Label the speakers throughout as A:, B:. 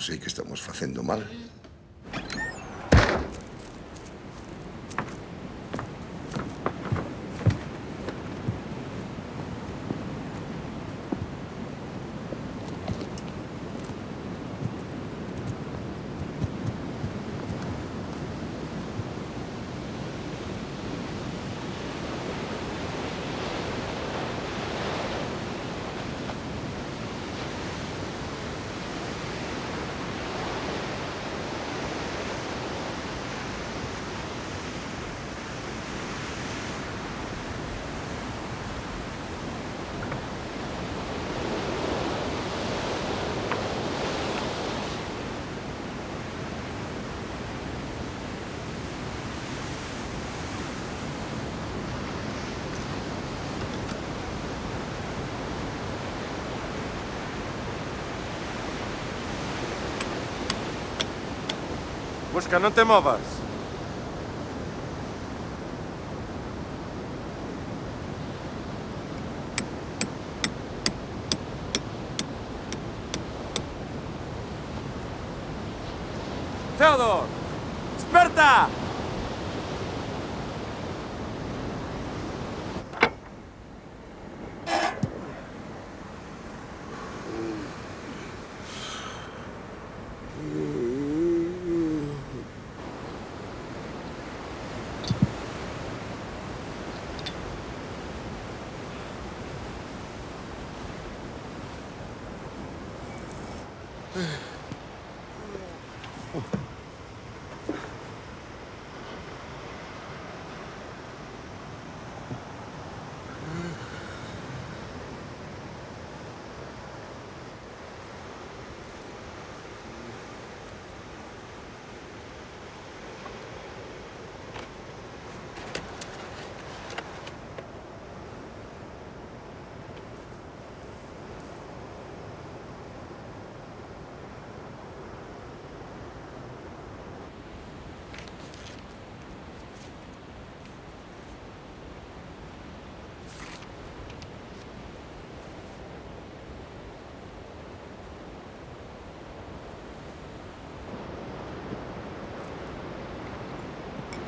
A: sei que estamos facendo mal.
B: Busca, non te movas. Theodor! Desperta!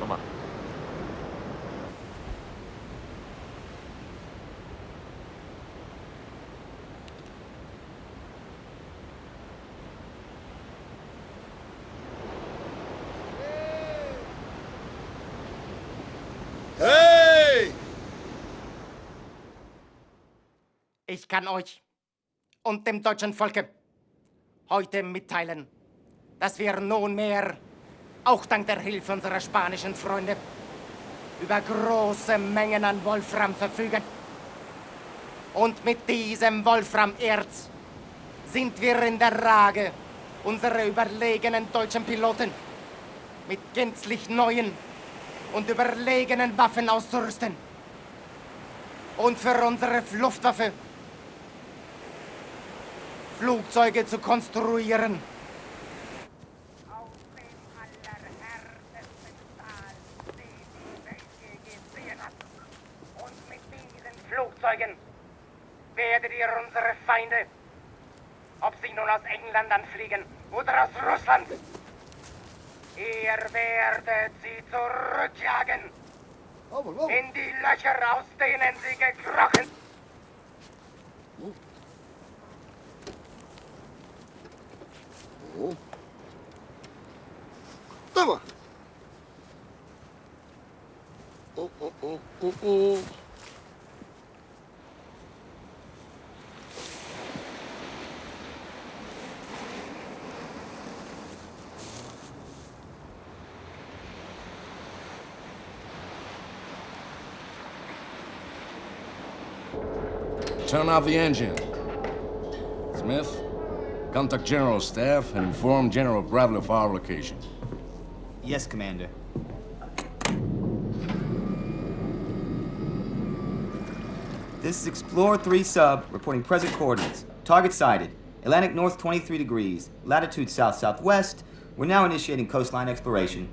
B: Toma.
A: Hey!
C: Ich kann euch und dem deutschen Volke heute mitteilen, dass wir nunmehr, auch dank der Hilfe unserer spanischen Freunde, über große Mengen an Wolfram verfügen. Und mit diesem Wolframerz sind wir in der Lage, unsere überlegenen deutschen Piloten mit gänzlich neuen und überlegenen Waffen auszurüsten. Und für unsere Luftwaffe Flugzeuge zu konstruieren. Aus dem allerhärtesten Stahl, den die Welt je gesehen hat. Und mit diesen Flugzeugen werdet ihr unsere Feinde, ob sie nun aus England anfliegen oder aus Russland, ihr werdet sie zurückjagen. In die Löcher, aus denen sie gekrochen.
A: Toma! Oh, oh, oh, oh, oh.
D: Turn off the engine. Smith, contact General Staff and inform General Bradley of our location.
E: Yes, Commander. This is Explorer 3 Sub, reporting present coordinates. Target sighted. Atlantic north 23 degrees, latitude south-southwest. We're now initiating coastline exploration.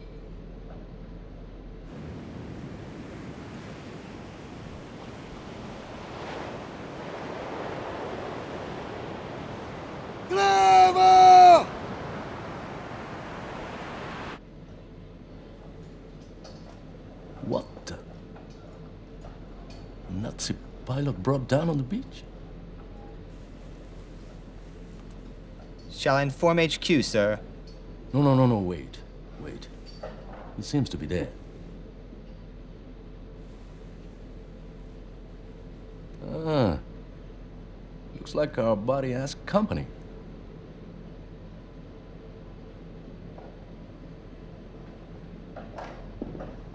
A: Bravo!
D: Nazi pilot brought down on the beach?
E: Shall I inform HQ, sir?
D: No, wait. He seems to be dead. Ah. Looks like our buddy has company.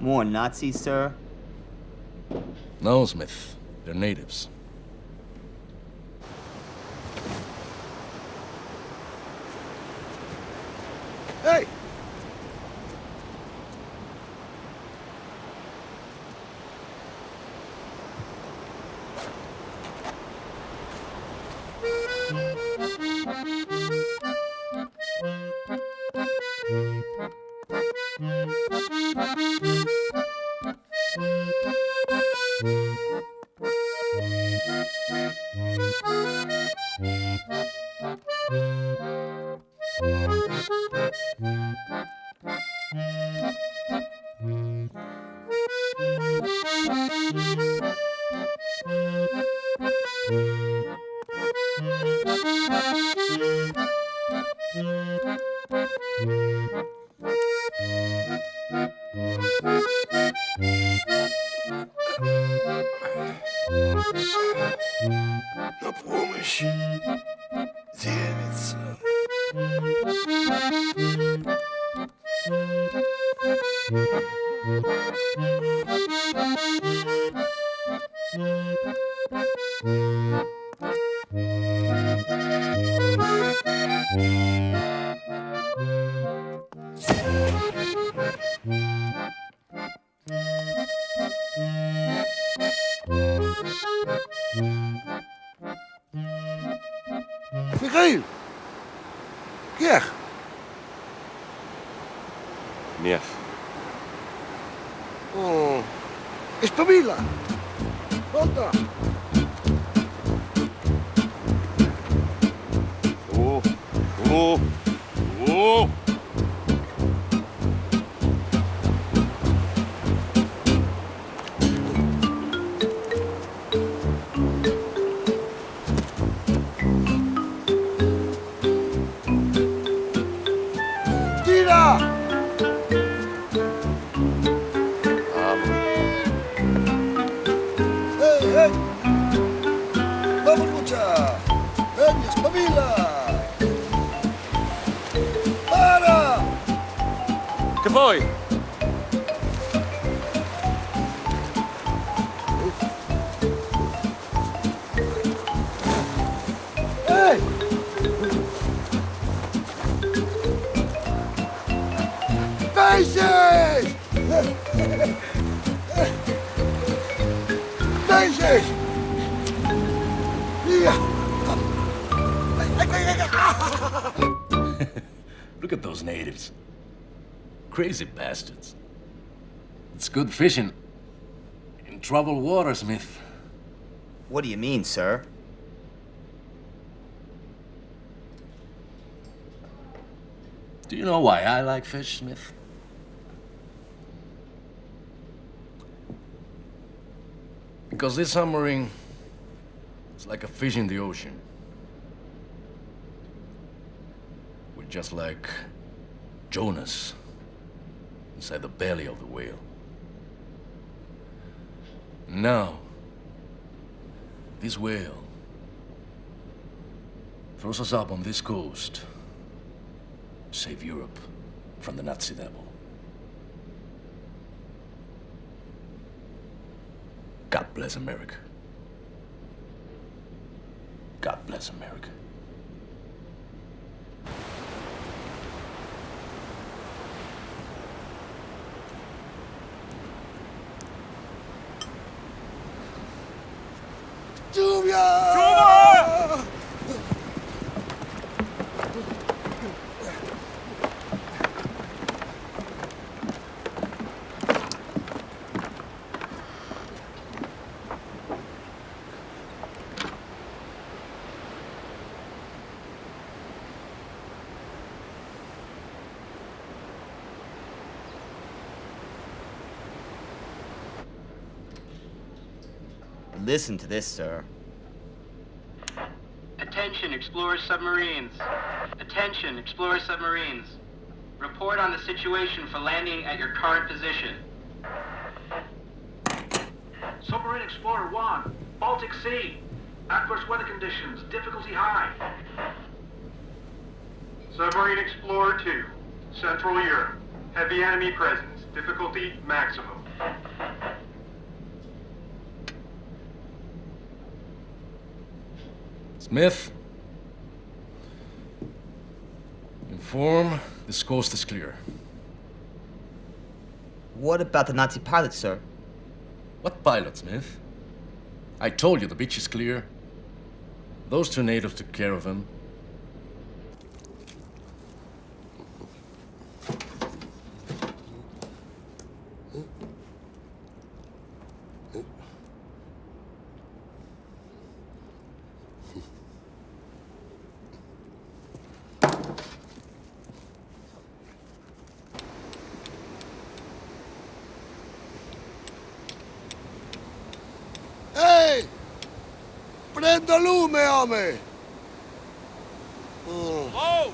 E: More Nazis, sir?
D: No, Smith. They're natives.
A: Hey! На помощь. Девица. Михаил! Кех!
B: Нет.
A: Oh, espabila! Volta!
B: Oh!
A: Tira! Hey! Vamos, lucha! Ven, espabila! Para!
B: Che vuoi?
A: Hey! Faces! Faces! Yeah!
D: Look at those natives. Crazy bastards. It's good fishing. In troubled water, Smith.
E: What do you mean, sir?
D: Do you know why I like fish, Smith? Because this submarine is like a fish in the ocean. We're just like Jonas inside the belly of the whale. Now, this whale throws us up on this coast. Save Europe from the Nazi devil. God bless America. God bless America.
A: Lluvia!
E: listen to this, sir.
F: Attention, Explorer submarines. Attention, Explorer submarines. Report on the situation for landing at your current position.
G: Submarine Explorer 1, Baltic Sea. Adverse weather conditions, difficulty high.
H: Submarine Explorer 2, Central Europe. Heavy enemy presence, difficulty maximum.
D: Smith, inform this coast is clear.
E: What about the Nazi pilot, sir?
D: What pilot, Smith? I told you the beach is clear. Those two natives took care of him.
A: Ehi! Prendo lume, hombre!
B: Oh!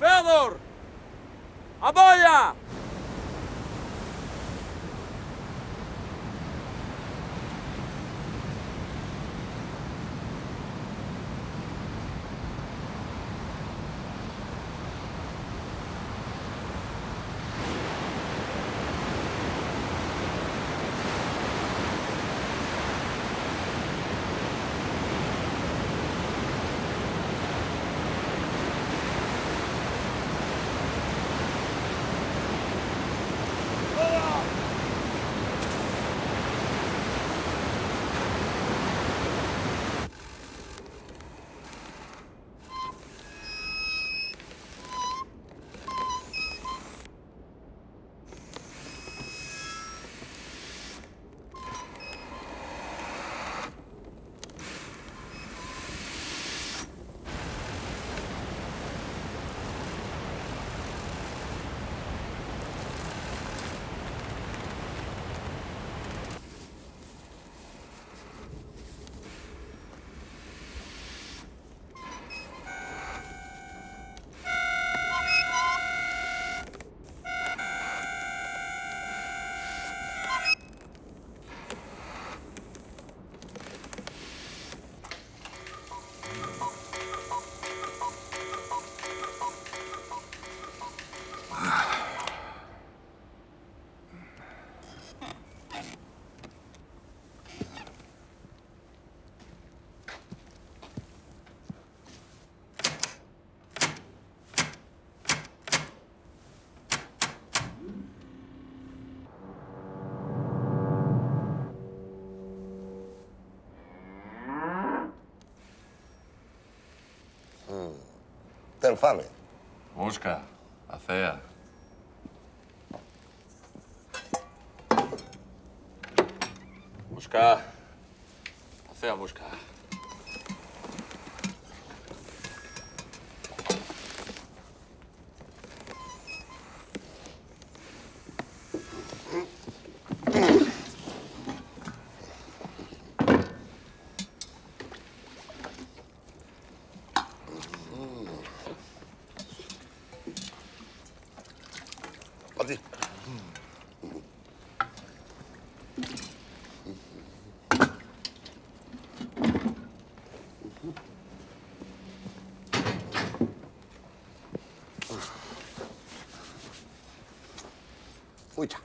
I: Fedor! Aboya!
A: Ten fame.
D: Muszka, Athea.
B: Muszka. Athea muszka.
A: Pati. Uita.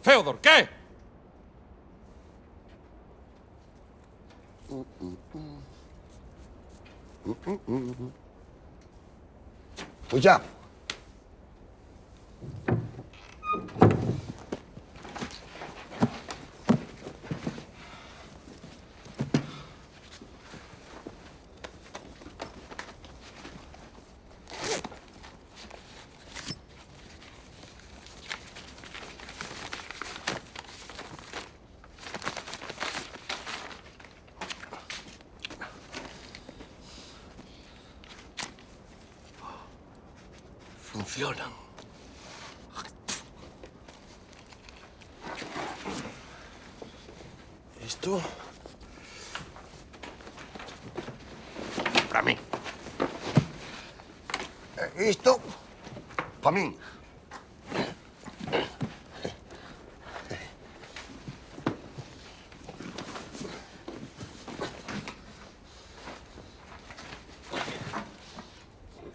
I: Fyodor, ¿qué?
A: Escucha.
B: Funcionan.
A: ¿Esto?
B: Para mí.
A: ¿Esto? Para mí.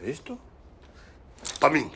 A: ¿Esto? Para mí.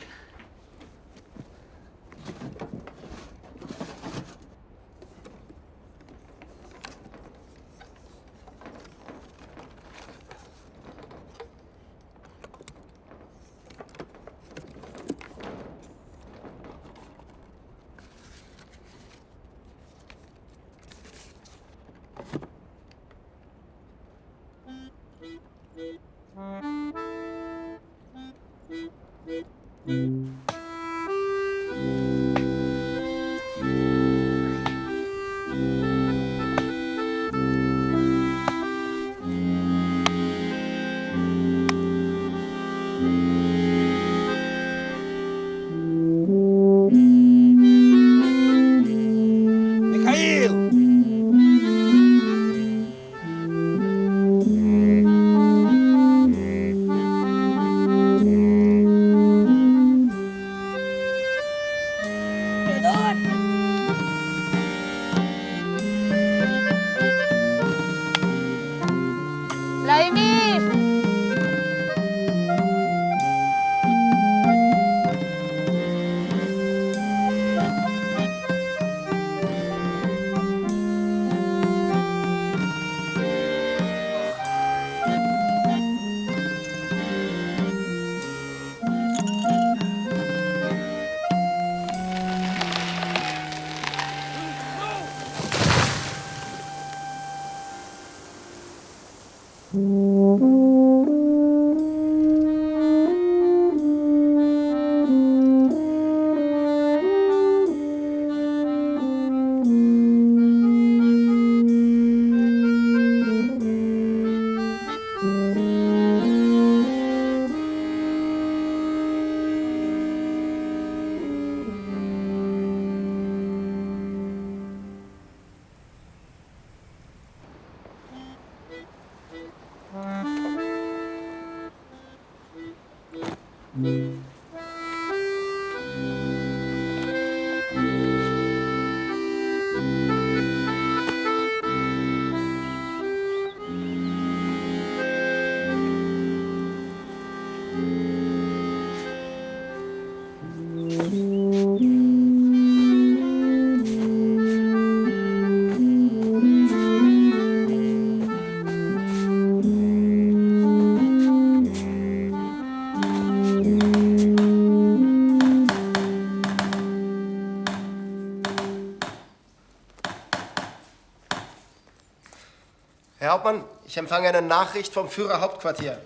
J: Vladimir!
K: Herr Hauptmann, ich empfange eine Nachricht vom Führerhauptquartier.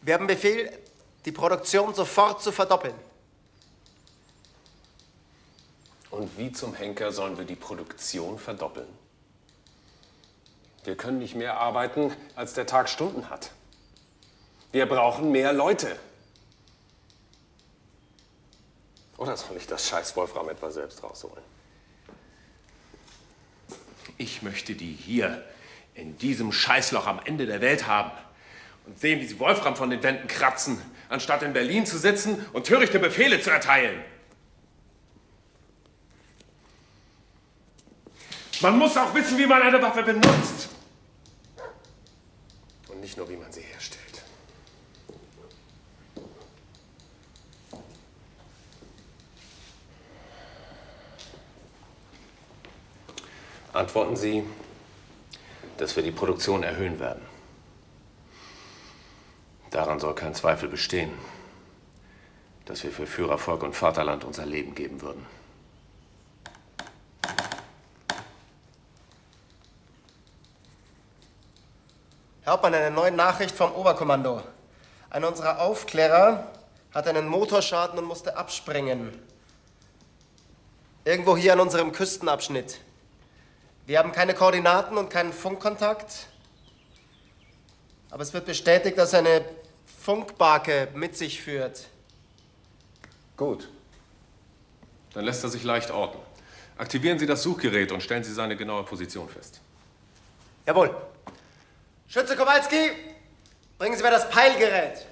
K: Wir haben Befehl, die Produktion sofort zu verdoppeln.
B: Und wie zum Henker sollen wir die Produktion verdoppeln? Wir können nicht mehr arbeiten, als der Tag Stunden hat. Wir brauchen mehr Leute. Oder soll ich das scheiß Wolfram etwa selbst rausholen? Ich möchte die hier, in diesem Scheißloch am Ende der Welt haben. Und sehen, wie sie Wolfram von den Wänden kratzen, anstatt in Berlin zu sitzen und törichte Befehle zu erteilen. Man muss auch wissen, wie man eine Waffe benutzt. nicht nur, wie man sie herstellt. Antworten Sie, dass wir die Produktion erhöhen werden. Daran soll kein Zweifel bestehen, dass wir für Führer, Volk und Vaterland unser Leben geben würden.
K: Herr Hauptmann, eine neue Nachricht vom Oberkommando. Einer unserer Aufklärer hat einen Motorschaden und musste abspringen. Irgendwo hier an unserem Küstenabschnitt. Wir haben keine Koordinaten und keinen Funkkontakt. Aber es wird bestätigt, dass er eine Funkbarke mit sich führt.
B: Gut. Dann lässt er sich leicht orten. Aktivieren Sie das Suchgerät und stellen Sie seine genaue Position fest.
K: Jawohl. Schütze Kowalski, bringen Sie mir das Peilgerät.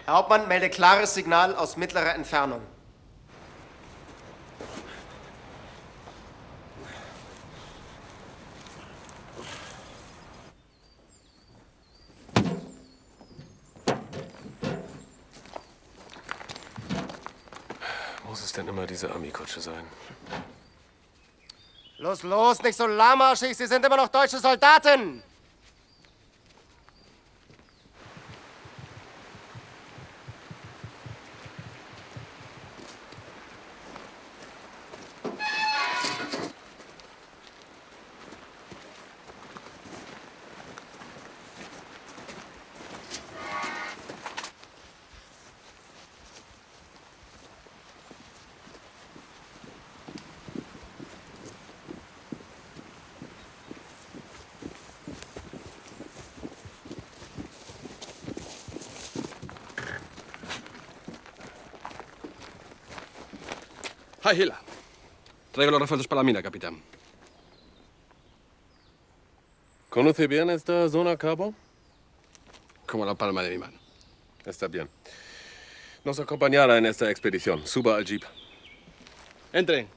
K: Herr Hauptmann, melde klares Signal aus mittlerer Entfernung.
B: Muss es denn immer diese Armeekutsche sein?
K: Los, los, nicht so lahmarschig, Sie sind immer noch deutsche Soldaten!
I: Hi, Hila. Traigo los refuerzos para la mina, capitán.
B: ¿Conoce bien esta zona, cabo?
I: Como la palma de mi mano.
B: Está bien. Nos acompañará en esta expedición. Suba al jeep.
I: Entren.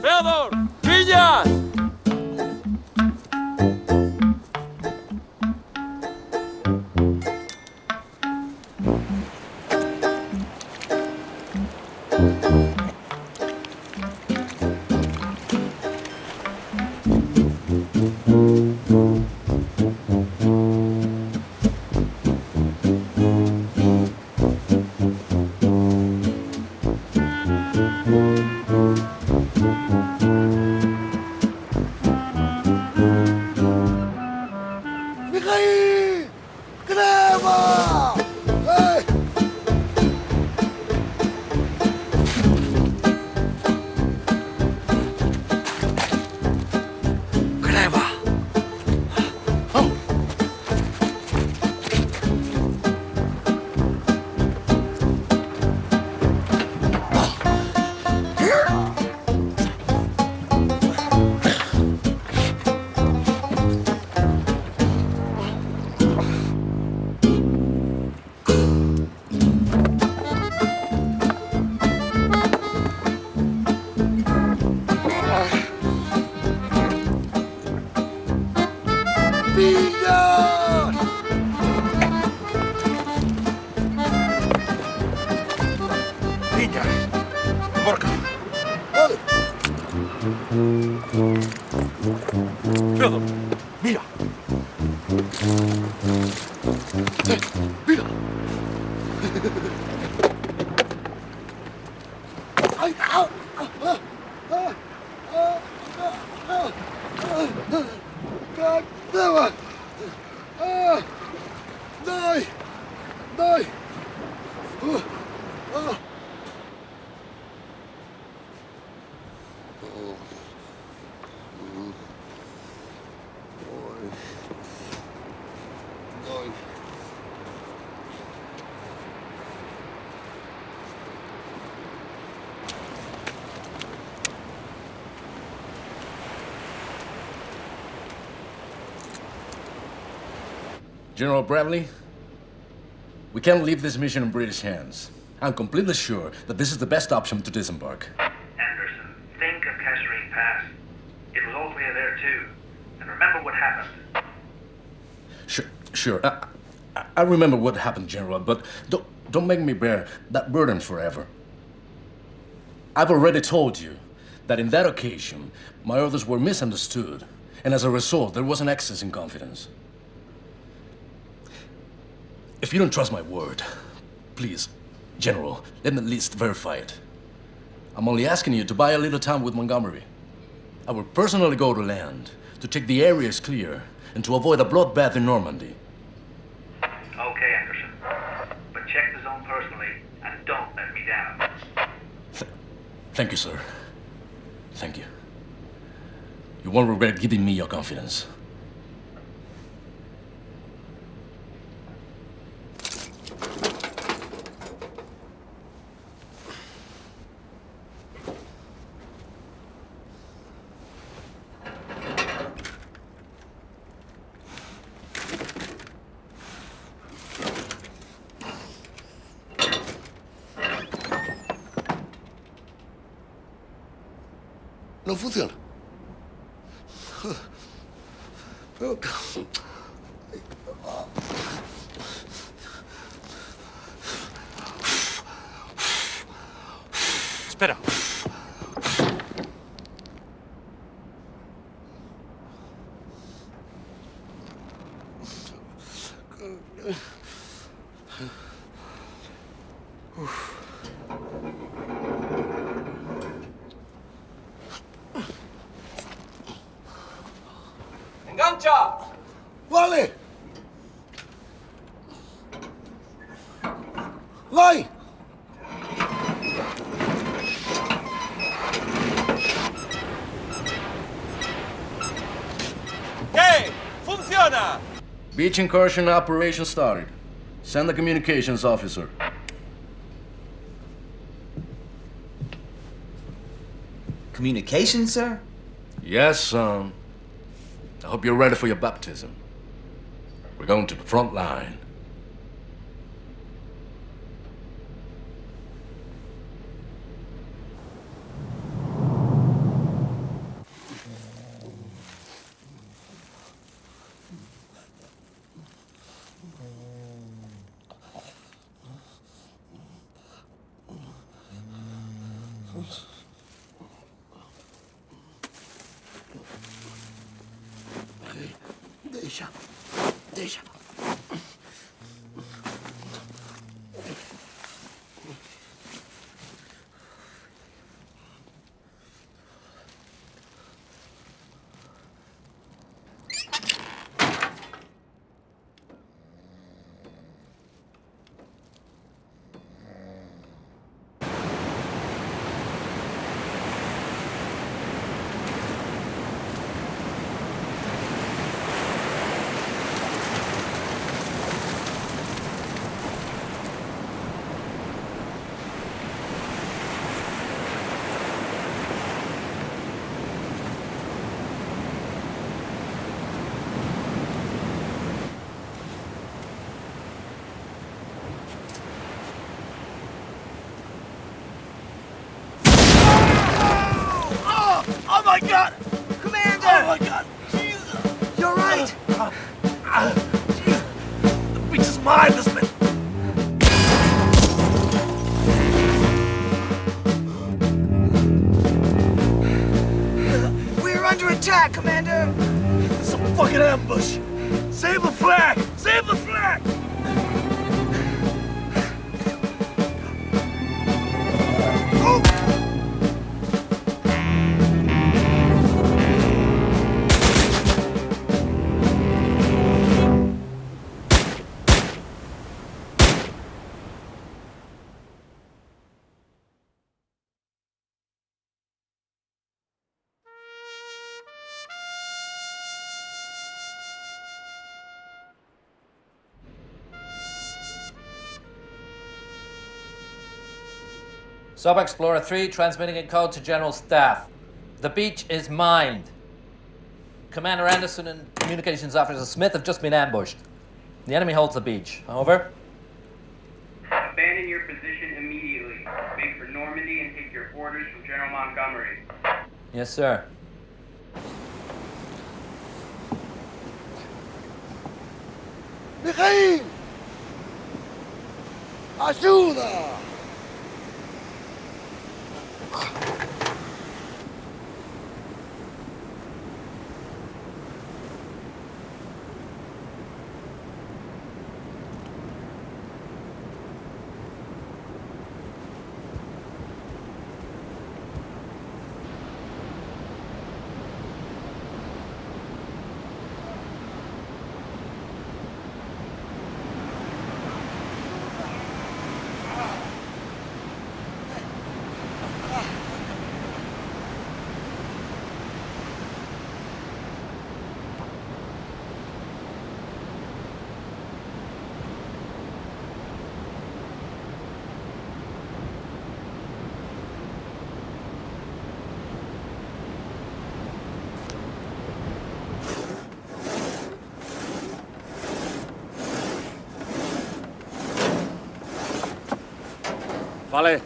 I: ¡Feodor! ¡Villas!
A: Mikhail! Gleba! Hey! Gleba! Villas! Villas! Borca! Vale.
I: Feodor.
A: Mira! Mira! Ay, au, au, au, au, au.
D: General Bradley, we can't leave this mission in British hands. I'm completely sure that this is the best option to disembark.
G: Anderson, think of Kasserine Pass. It was all clear there too. And remember what happened.
D: Sure. I remember what happened, General, but don't make me bear that burden forever. I've already told you that in that occasion, my orders were misunderstood, and as a result, there was an excess in confidence. If you don't trust my word, please, General, let me at least verify it. I'm only asking you to buy a little time with Montgomery. I will personally go to land to check the area is clear and to avoid a bloodbath in Normandy.
G: Okay, Anderson. But check the zone personally and don't let me down.
D: Thank you, sir. Thank you. You won't regret giving me your confidence.
A: No funciona.
B: Espera.
A: ¡Engancha! ¡Vale! ¡Vai!
B: ¿Qué? ¡Funciona!
D: Beach incursion operation started. Send the communications officer.
E: Communication, sir?
D: Yes, son. I hope you're ready for your baptism. We're going to the front line.
A: Deixa. Oh my God!
E: Commander!
A: Oh my God! Jesus!
E: You're right!
A: The beach is mine, this man!
E: We're under attack, Commander!
A: It's a fucking ambush! Save the flag! Save the flag!
J: Sub-Explorer 3 transmitting in code to General Staff. The beach is mined. Commander Anderson and Communications Officer Smith have just been ambushed. The enemy holds the beach. Over.
F: Abandon your position immediately. Make for Normandy and take your orders from General Montgomery.
J: Yes, sir.
A: Mikhail! ¡Ayuda!
I: Vale.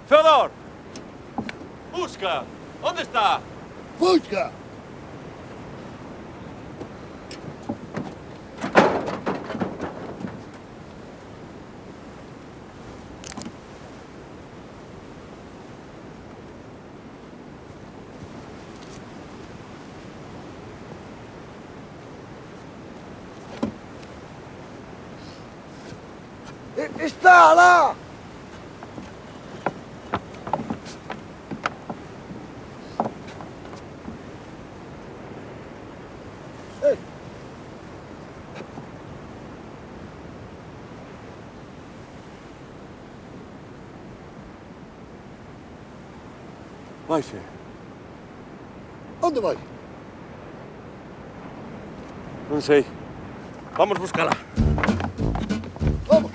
A: ¡Fedor! ¡Busca! ¿Dónde está? ¡Busca! ¡Está lá! Vai, Fê. Onde vai?
I: Não sei. Vamos buscá-la.
A: Vamos.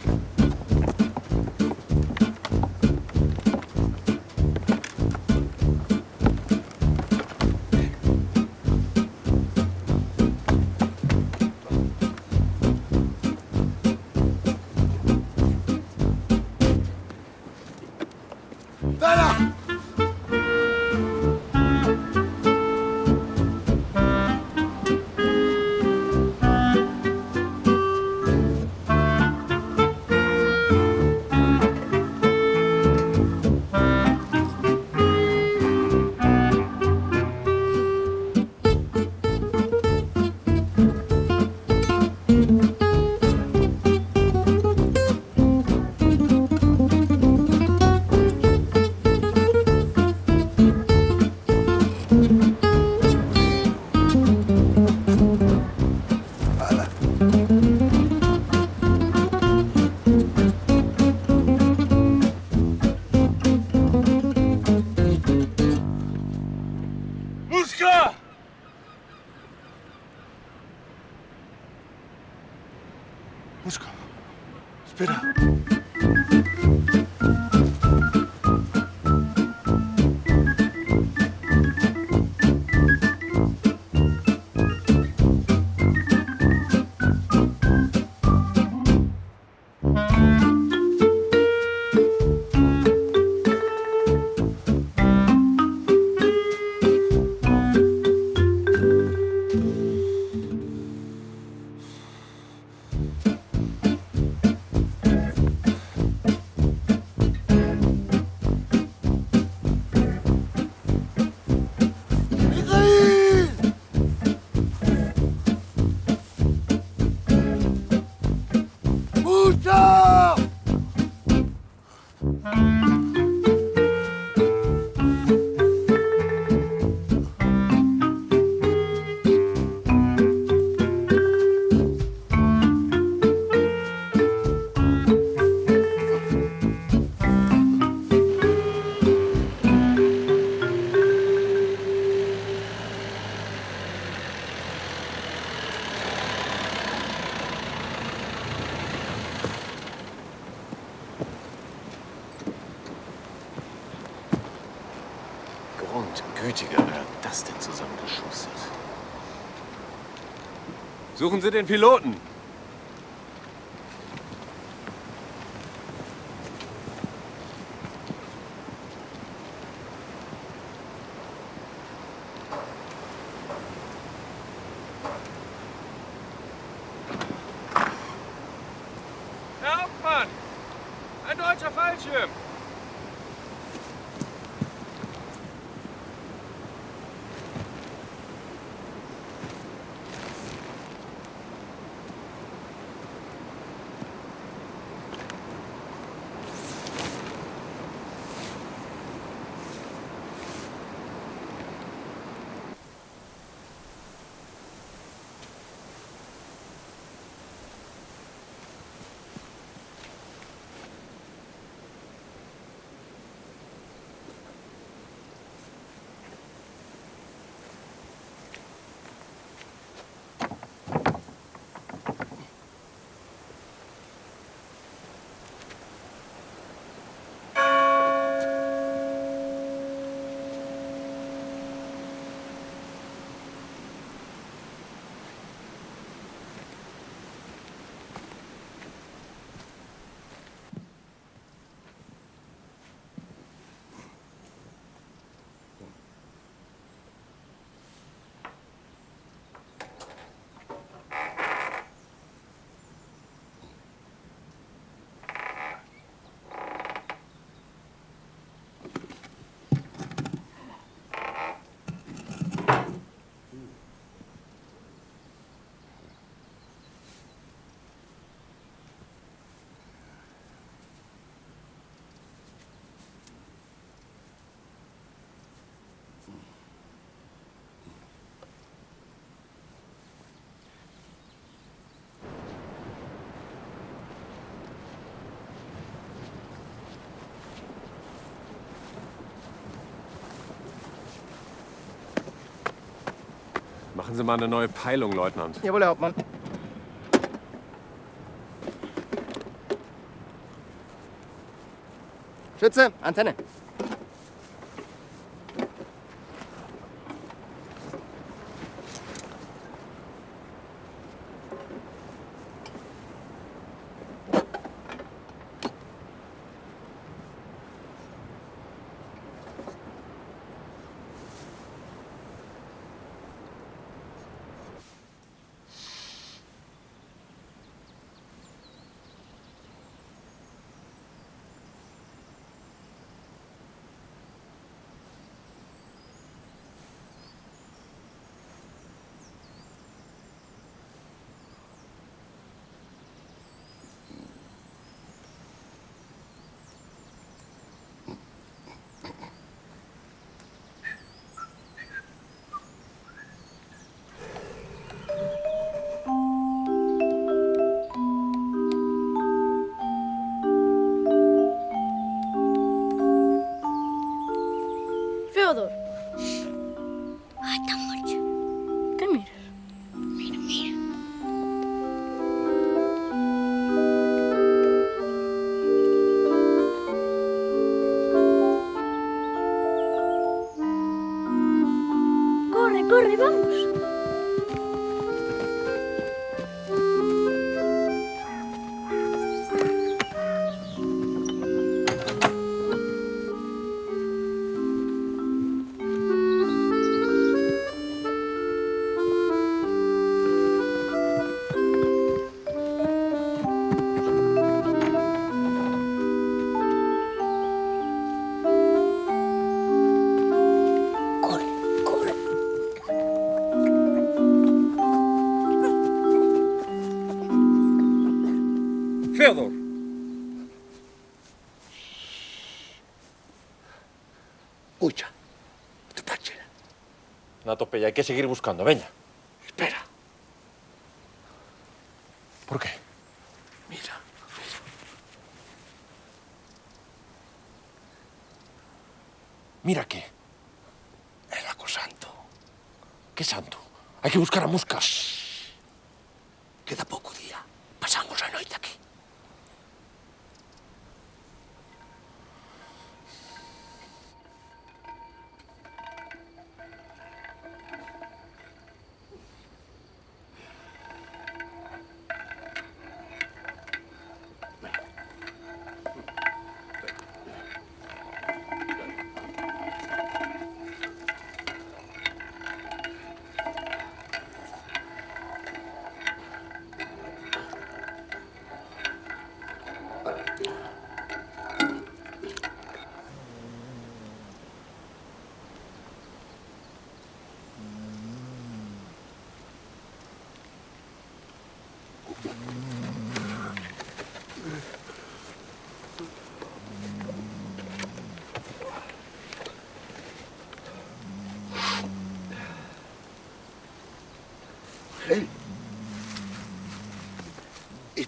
A: Espera!
B: Busca!
A: Busca. Espera.
B: und gütiger, wer hat das denn zusammengeschustert? Suchen Sie den Piloten.
I: Herr Hauptmann! Ein deutscher Fallschirm!
B: Machen Sie mal eine neue Peilung, Leutnant.
C: Jawohl, Herr Hauptmann. Schütze, Antenne.
L: Федор. Ай, там ночь. Камиль. Мир. Corre, vamos.
I: Федор!
A: Escucha, tu pachela.
I: No, a tope, ya hay que seguir buscando, veña.
A: Espera.
I: ¿Por qué?
A: Mira.
I: ¿Mira qué?
A: El lago santo.
I: ¿Qué santo? Hay que buscar a Musca.
A: Queda poco día. Pasamos la noche aquí.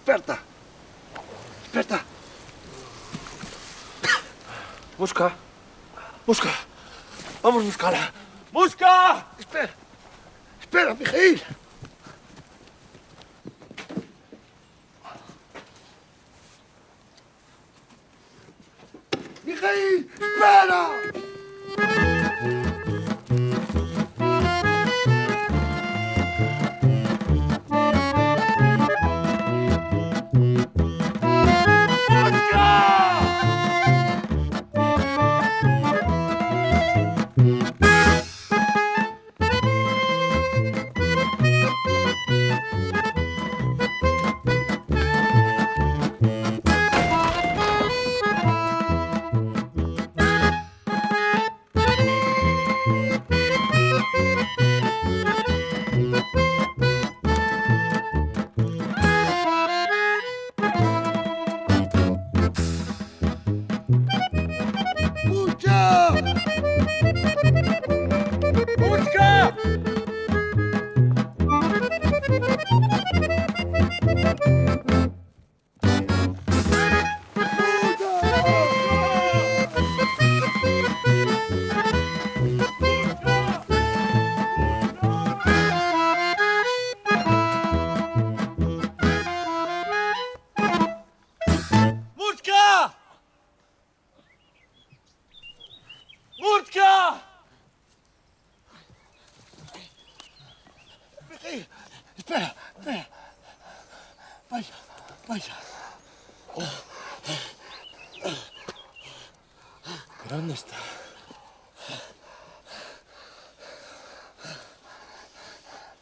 A: Desperta. Desperta. Busca. Busca. Vamos a buscarla. ¡Busca! Espera. Espera, Mijail. Mijail, espera. Espera, espera. Vaya, vaya. ¿Pero dónde está?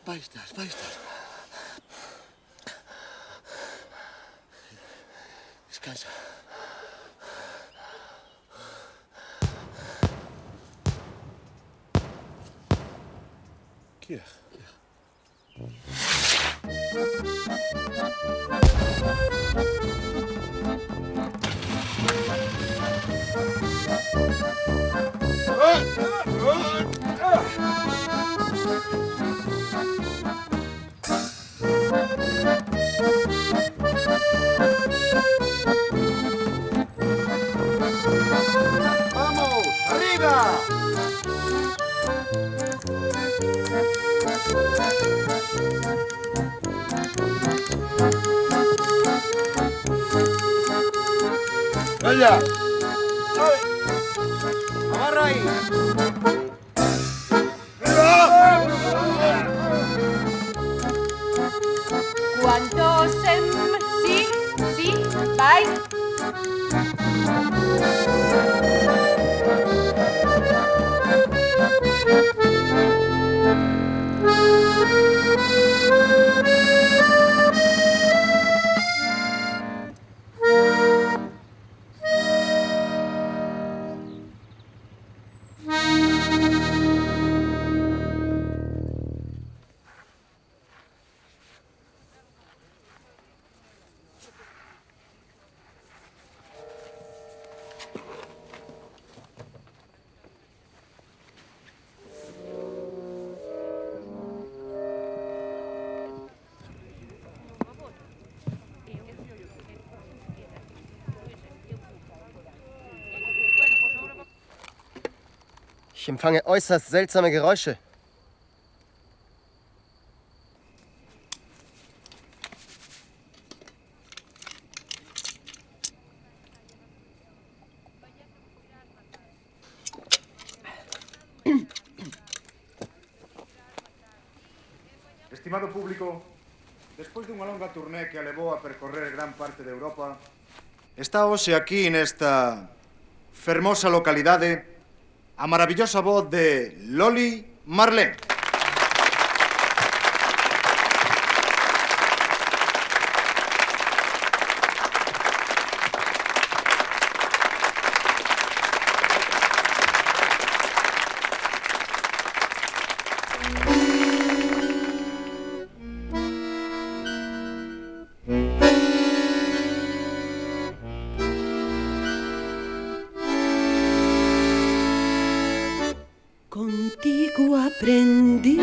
A: Va a estar, va a estar. Descansa. Kia. ¡Vamos! ¡Arriba! ¡Vaya!
K: ¡Agarra ahí!
M: ¿Cuántos sí, sí, vais?
K: Ich empfange äußerst seltsame Geräusche.
N: Estimado público, despois dunha longa turné que a levou a percorrer gran parte de Europa, está hoxe aquí nesta fermosa localidade a maravillosa voz de Loli Marlene.
O: Contigo aprendí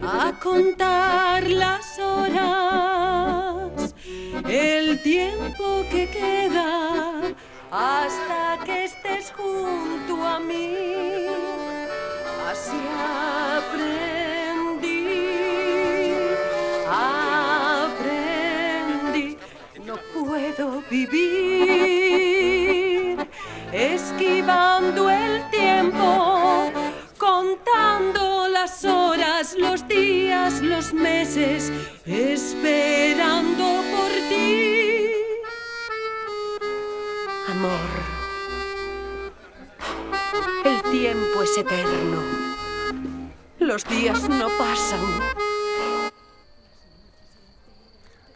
O: a contar las horas.
M: el tiempo que queda hasta que estés junto a mí. Así aprendí, no puedo vivir esquivando el tiempo, contando las horas, los días, los meses, esperando por ti. Amor, el tiempo es eterno, los días no pasan.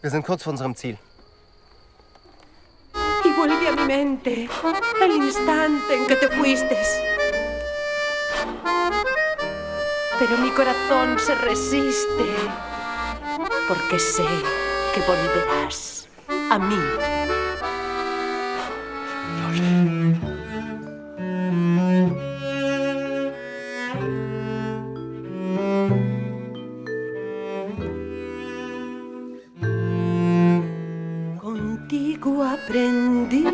K: Wir sind kurz vor unserem Ziel.
M: Y vuelve a mi mente el instante en que te fuiste. Pero mi corazón se resiste porque sé que volverás a mí. Contigo aprendí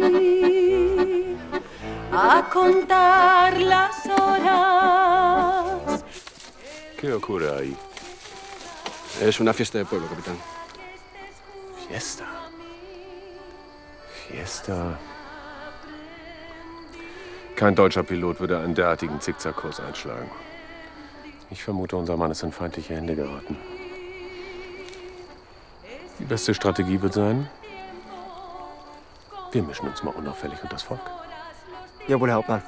M: a contar las horas.
I: ¿Qué ocurre ahí? Es una fiesta de pueblo, capitán.
B: Fiesta? Fiesta? Kein deutscher Pilot würde einen derartigen Zickzackkurs einschlagen. Ich vermute, unser Mann ist in feindliche Hände geraten. Die beste Strategie wird sein, wir mischen uns mal unauffällig unter das Volk.
K: Jawohl, Herr Hauptmann.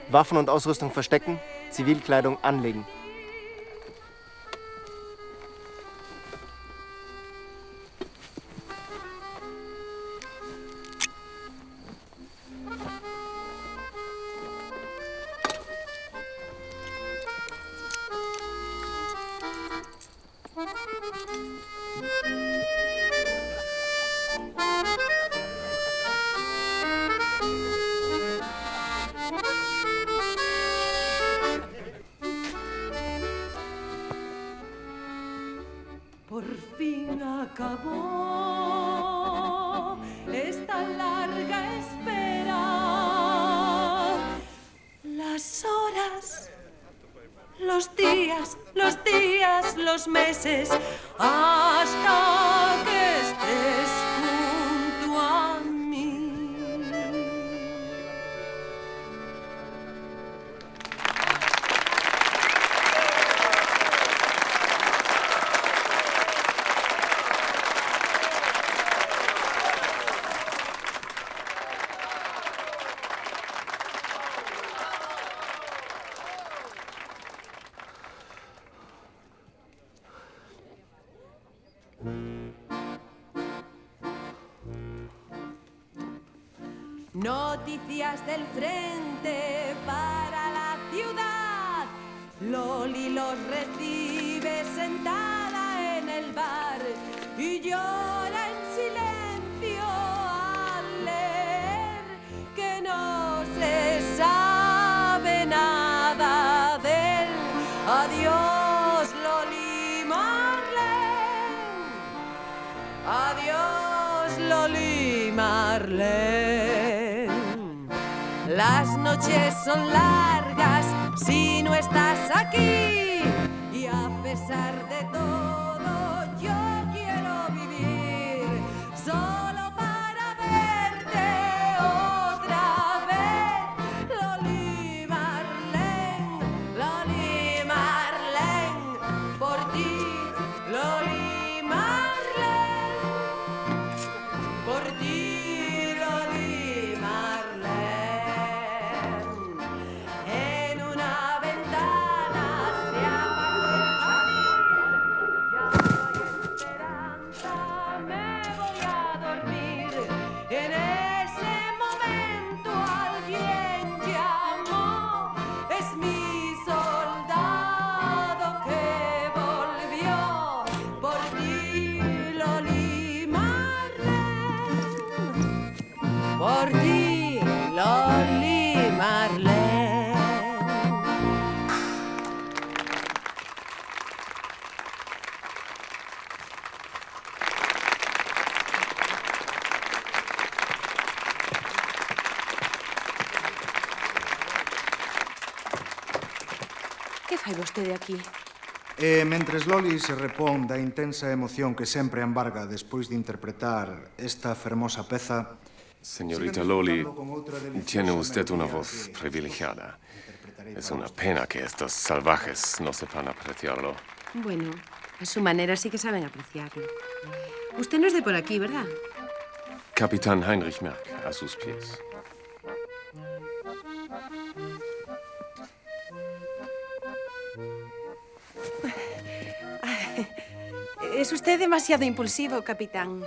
K: Waffen und Ausrüstung verstecken, Zivilkleidung anlegen.
M: Por fin acabó esta larga espera. Las horas, los días, los meses, hasta que estés junto a mí. Noticias del frente para la ciudad. Loli los recibe sentada en el bar y llora en silencio al leer que no se sabe nada del adiós, Loli Marlene. Adiós, Loli Marlene. Las noches son largas si no estás aquí y a pesar de todo yo quiero vivir solo para verte otra vez. Loli Marlene, Loli Marlene, por ti, Loli Marlene, por ti, Loli Marlene. En una ventana se apagó el jardín, ya no hay esperanza, me voy a dormir. En ese momento alguien llamó, es mi soldado que volvió. Por ti, Loli Marlene, por ti, Loli Marlene. fai vostede aquí?
N: Mentres Loli se repón da intensa emoción que sempre embarga despois de interpretar esta fermosa peza...
B: Señorita Loli, tiene usted una voz privilegiada. Es una pena que estos salvajes no sepan apreciarlo.
O: Bueno, a su manera sí que saben apreciarlo. Usted no es de por aquí, ¿verdad?
B: Capitán Heinrich Merck, a sus pies.
O: Es usted demasiado impulsivo, capitán.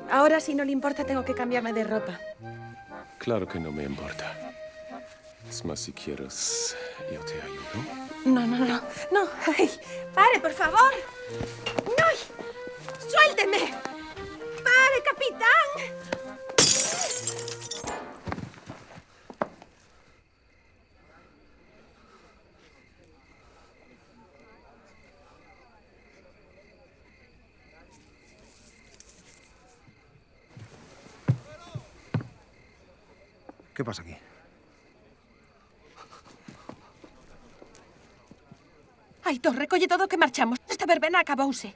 O: Ahora, si no le importa, tengo que cambiarme de ropa.
B: Claro que no me importa. Es más, si quieres, yo te ayudo.
O: No. No. Ay, pare, por favor. ¡No! ¡Suélteme! ¡Pare, capitán!
N: ¿Qué pasa aquí?
M: Aitor, recolle todo que marchamos. Esta verbena acabouse.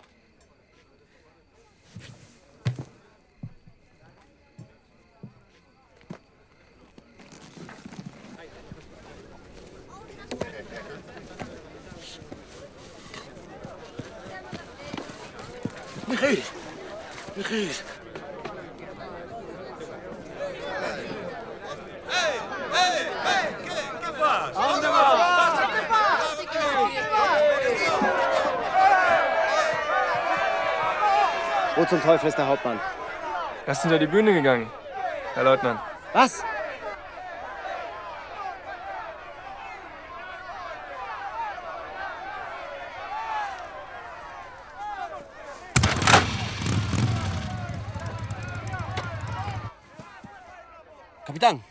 A: Miguel.
P: ¿A dónde vas?
K: Wo zum Teufel ist der Hauptmann?
Q: Er ist hinter die Bühne gegangen, Herr Leutnant.
K: Was?
P: Capitán.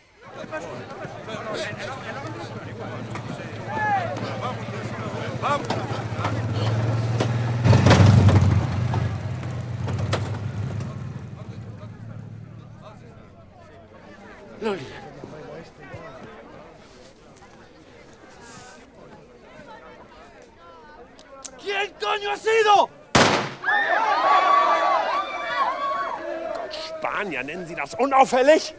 A: Loli. ¿Quién coño ha sido?
B: Spanier, nennen Sie das unauffällig?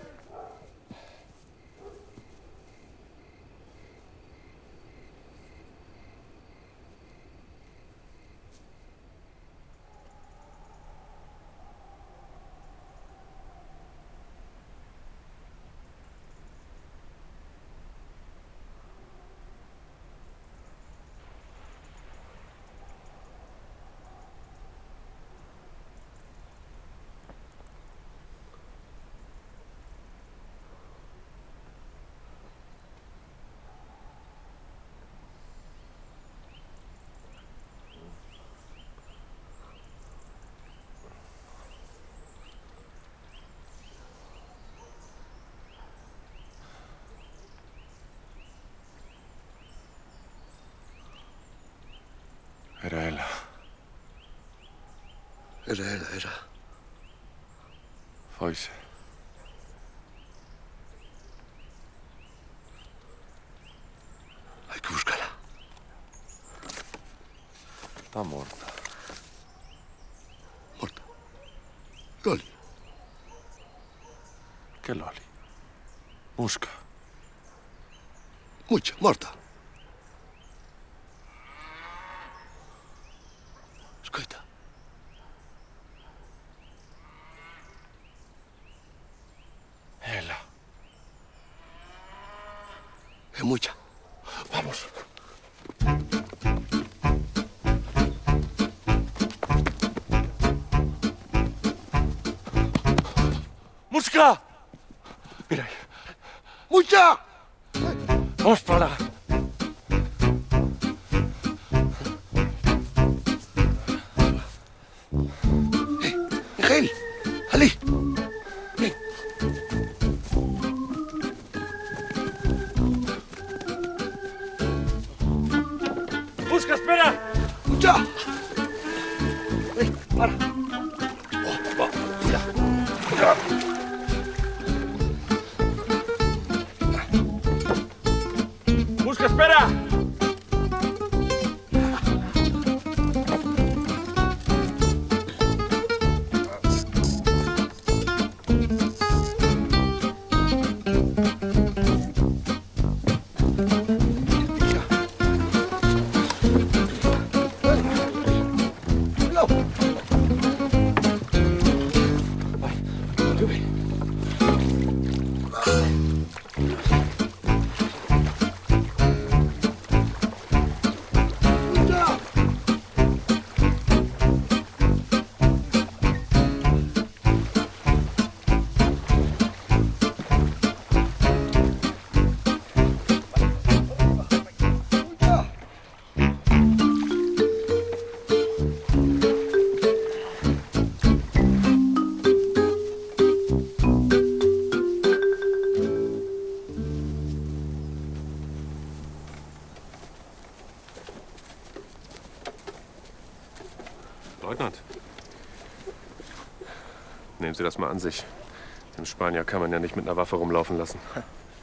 B: Era ella.
A: Era.
B: Forse.
A: Hay que buscarla.
B: Está morta.
A: Morta. Loli.
B: ¿Qué Loli? Busca.
A: Mucha, morta. Escuita.
B: Ella.
A: Es mucha. Vamos. ¡Muska!
B: Mira ahí.
A: ¡Mucha!
B: Vamos para allá.
A: Miguel, Ali. Ven.
B: Busca, espera.
A: ¡Mucha! Ven, para. Mira.
B: Busca, espera. Leutnant, nehmen Sie das mal an sich. Den Spanier kann man ja nicht mit einer Waffe rumlaufen lassen.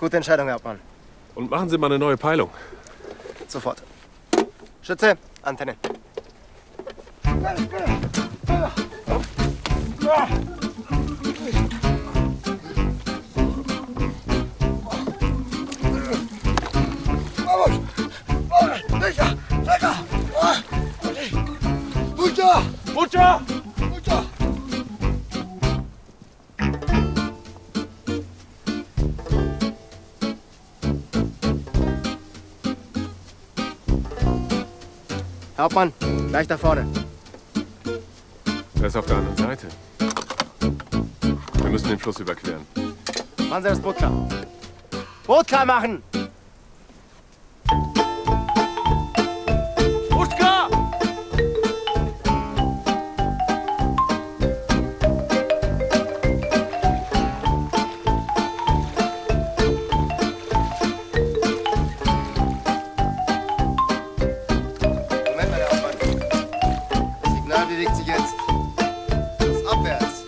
K: Gute Entscheidung, Hauptmann.
B: Und machen Sie mal eine neue Peilung.
K: Sofort. Schütze, Antenne.
A: Vamos! ¡Deja! ¡Deja! ¡Mucha! ¡Mucha! ¡Mucha!
K: Hauptmann, gleich da vorne.
B: Er ist auf der anderen Seite. Wir müssen den Fluss überqueren.
K: Machen Sie das Boot klar. Boot klar machen!
A: Puschka!
K: Moment mal, Herr Hauptmann. Das Signal bewegt sich jetzt. Das abwärts.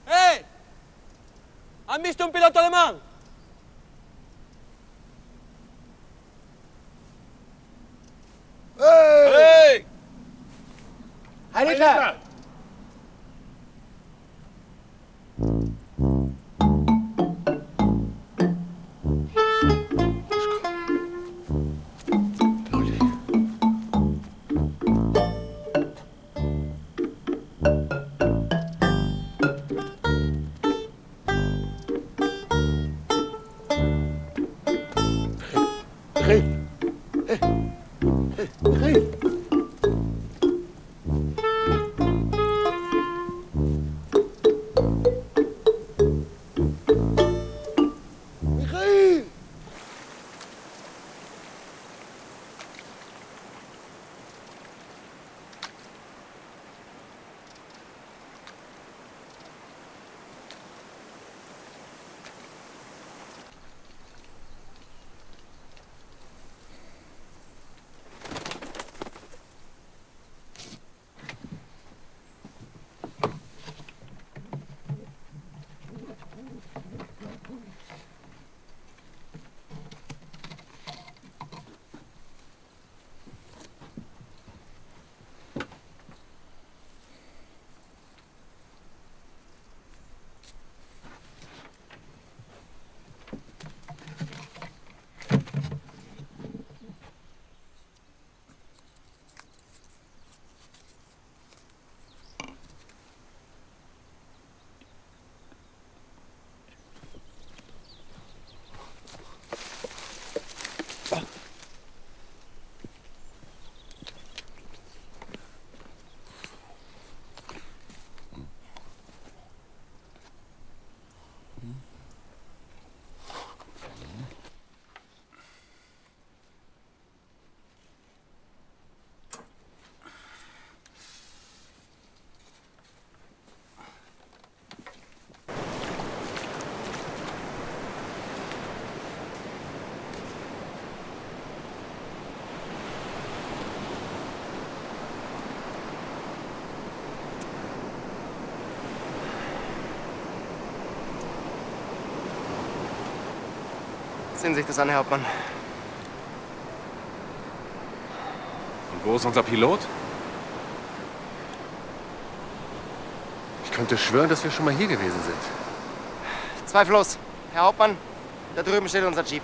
P: ¡Eh! ¿Han visto un piloto alemán?
A: ¡Hey!
K: Heinrichler! Sehen Sie sich das an, Herr Hauptmann.
B: Und wo ist unser Pilot? Ich könnte schwören, dass wir schon mal hier gewesen sind.
K: Zweifellos. Herr Hauptmann, da drüben steht unser Jeep.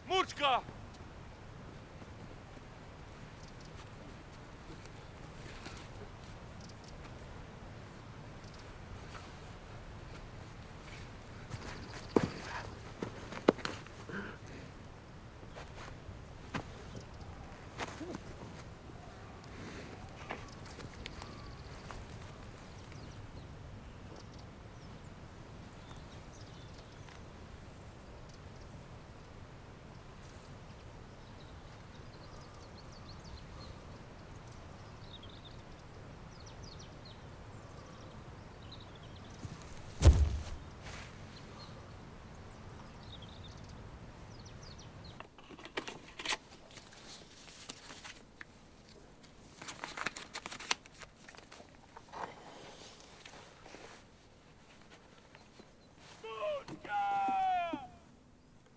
A: Muchka!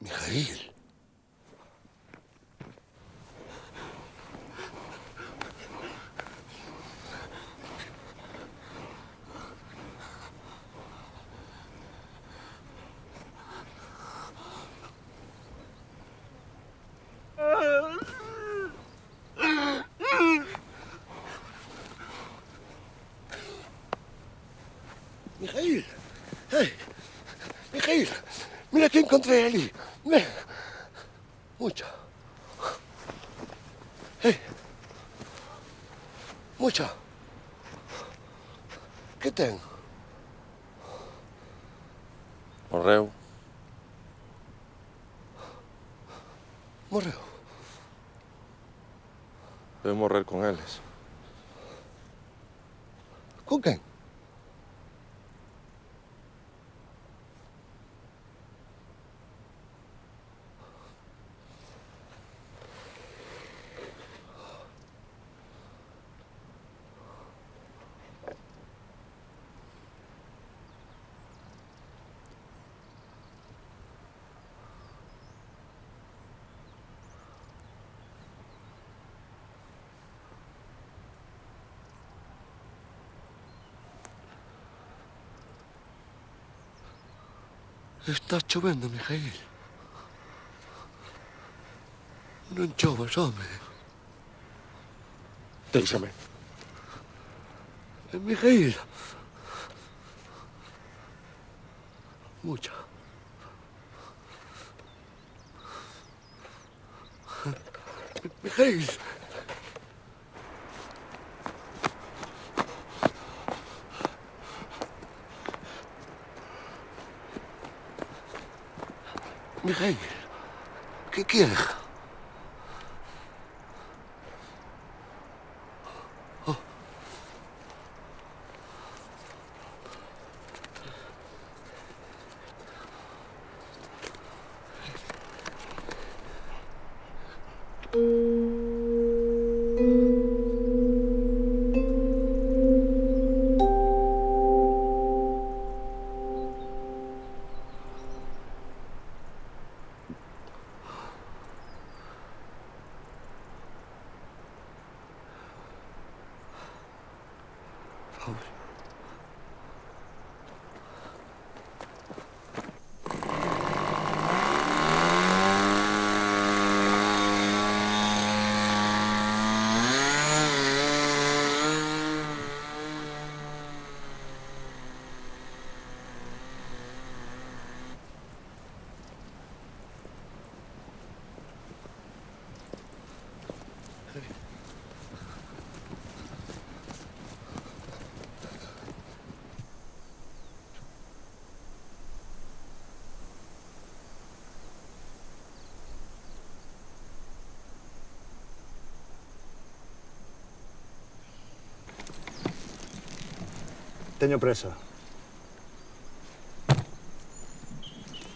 R: Mikhail. Mikhail. Hey. Mikhail. Mira que encontré allí. Ven. Mucha. Hey. Mucha. ¿Qué tengo?
I: Morreu.
R: Morreu.
I: Debe morrer con eles.
R: ¿Con quién? Está chovendo, Mikhail. Non chovas, home.
I: Déixame.
R: Mikhail. Mucha. Mikhail. Mikhail, ¿qué quieres? Oh.
N: Teño presa.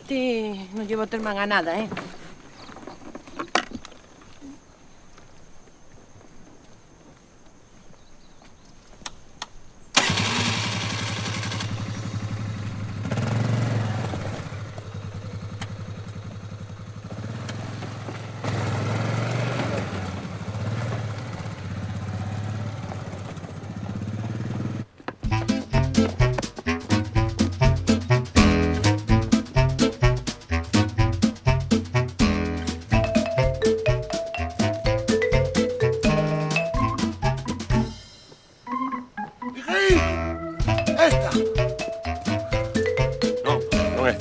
O: Ti non llevo teu man a nada, eh?
R: Esta!
I: No, non è.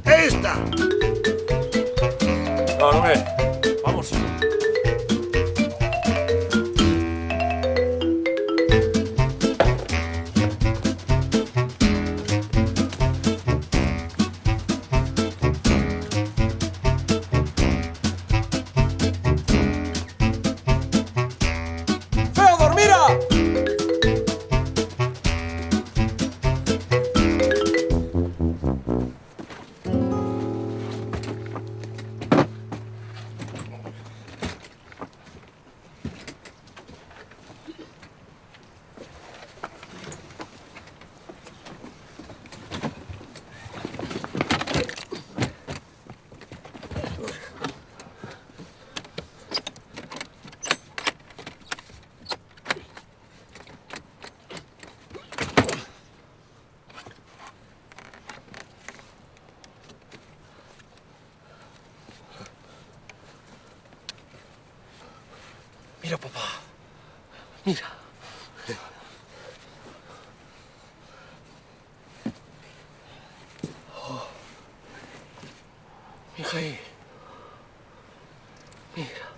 R: Esta!
I: No, non è. Vamos.
P: ¡Feodor, mira!
R: Mira, papá. Mira. Oh. Mijail. Mira.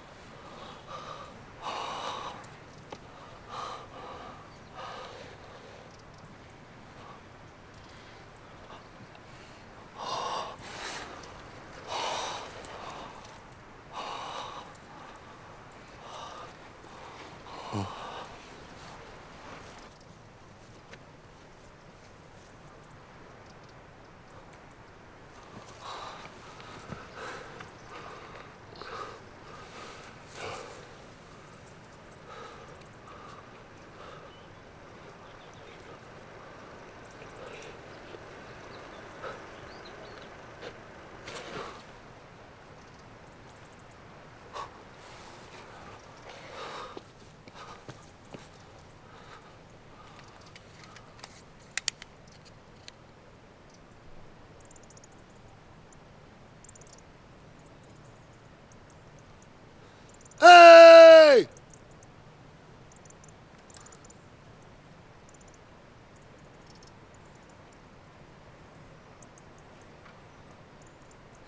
R: ¡Ey!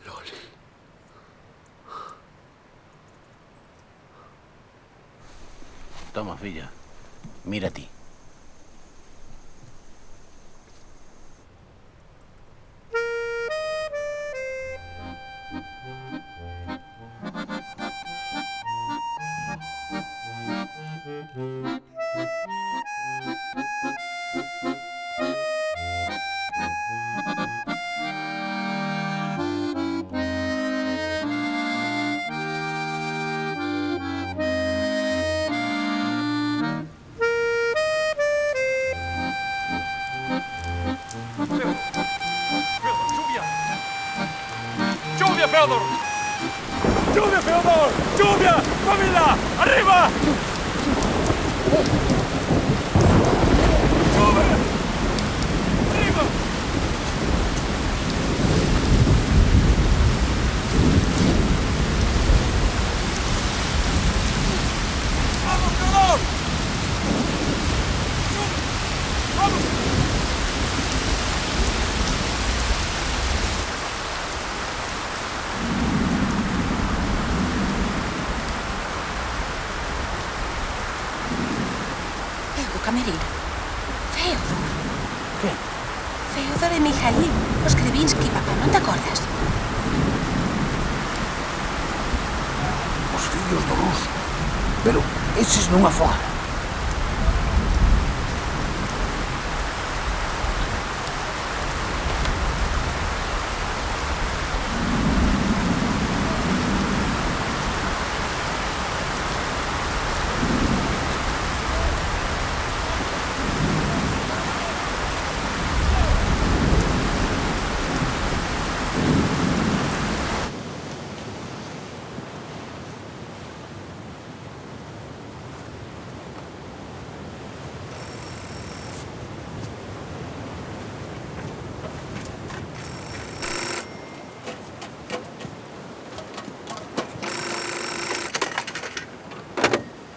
R: Loli.
S: Toma, filla. Mira a ti.
A: Feodor! Lluvia, Feodor! Lluvia! ¡Familia! ¡Arriba! ¡Lluvia! ¡Arriba! ¡Vamos, Feodor! ¡Vamos!
M: Camerino. Feodor. ¿Qué? Feodor e Mijail, os Krevinsky, papá, non te acordas?
S: Os fillos do ruso. Pero eses non afogan.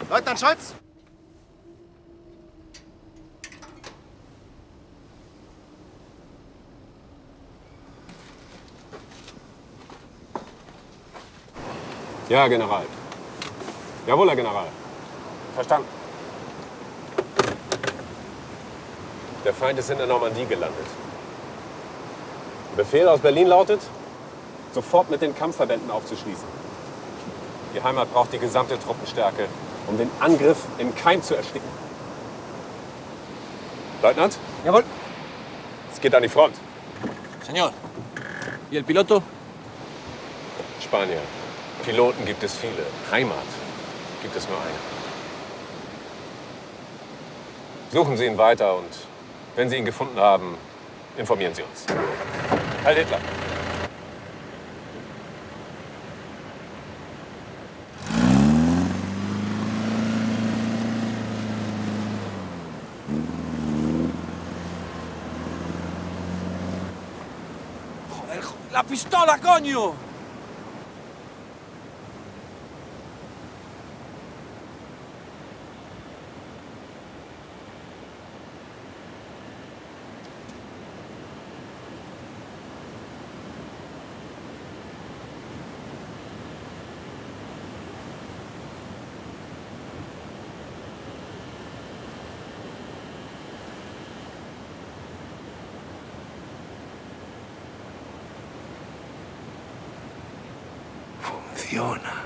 K: Leutnant Scholz?
I: Ja, General. Jawohl, Herr General. Verstanden. Der Feind ist in der Normandie gelandet. Der Befehl aus Berlin lautet, sofort mit den Kampfverbänden aufzuschließen. Die Heimat braucht die gesamte Truppenstärke, um den Angriff im Keim zu ersticken. Leutnant?
P: Jawohl.
I: Es geht an die Front.
P: Señor. ¿Y el piloto?
I: Spanier. Piloten gibt es viele. Heimat gibt es nur eine. Suchen Sie ihn weiter und wenn Sie ihn gefunden haben, informieren Sie uns. Heil Hitler.
P: ¡La pistola, coño!
R: Funciona.